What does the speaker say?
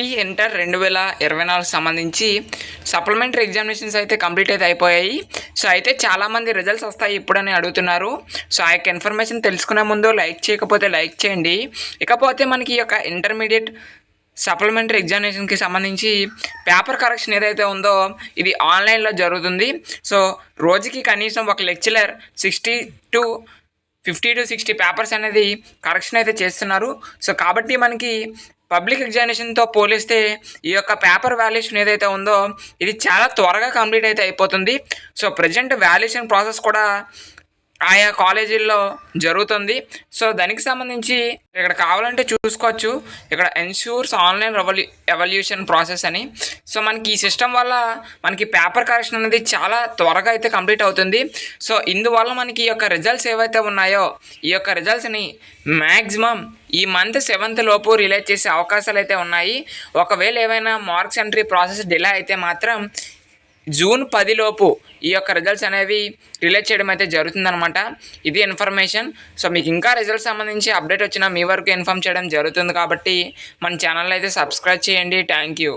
AP inter 2024 సంబంధించి supplementary examinations అయితే complete అయితే అయిపోయాయి. సో అయితే చాలామంది రిజల్ట్స్ వస్తాయి ఇప్పుడని అడుగుతున్నారు. సో ఆ యొక్క ఇన్ఫర్మేషన్ తెలుసుకునే ముందు లైక్ చేయకపోతే లైక్ చేయండి. ఇకపోతే మనకి ఈ యొక్క ఇంటర్మీడియట్ సప్లిమెంటరీ ఎగ్జామినేషన్కి సంబంధించి పేపర్ కరెక్షన్ ఏదైతే ఉందో ఇది ఆన్లైన్లో జరుగుతుంది. సో రోజుకి కనీసం ఒక లెక్చరర్ 50 to 60 పేపర్స్ అనేది కరెక్షన్ అయితే చేస్తున్నారు. సో కాబట్టి మనకి పబ్లిక్ ఎగ్జామినేషన్తో పోలిస్తే ఈ యొక్క పేపర్ వాల్యుయేషన్ ఏదైతే ఉందో ఇది చాలా త్వరగా కంప్లీట్ అయితే అయిపోతుంది. సో ప్రజెంట్ వాల్యుయేషన్ ప్రాసెస్ కూడా ఆయా కాలేజీల్లో జరుగుతుంది. సో దానికి సంబంధించి ఇక్కడ కావాలంటే చూసుకోవచ్చు, ఇక్కడ ఎన్ష్యూర్స్ ఆన్లైన్ ఎవల్యూషన్ ప్రాసెస్ అని. సో మనకి ఈ సిస్టమ్ వల్ల మనకి పేపర్ కరెక్షన్ అనేది చాలా త్వరగా అయితే కంప్లీట్ అవుతుంది. సో ఇందువల్ల మనకి ఈ యొక్క రిజల్ట్స్ ఏవైతే ఉన్నాయో ఈ యొక్క రిజల్ట్స్ని మ్యాక్సిమం ఈ మంత్ 7th లోపు రిలీజ్ చేసే అవకాశాలు అయితే ఉన్నాయి. ఒకవేళ ఏమైనా మార్క్స్ ఎంట్రీ ప్రాసెస్ డిలే అయితే మాత్రం జూన్ 10 లోపు ఈ యొక్క రిజల్ట్స్ అనేవి రిలీజ్ చేయడం అయితే జరుగుతుందన్నమాట. ఇది ఇన్ఫర్మేషన్. సో మీకు ఇంకా రిజల్ట్స్ సంబంధించి అప్డేట్ వచ్చినా మీ వరకు ఇన్ఫామ్ చేయడం జరుగుతుంది. కాబట్టి మన ఛానల్ అయితే సబ్స్క్రైబ్ చేయండి. Thank you.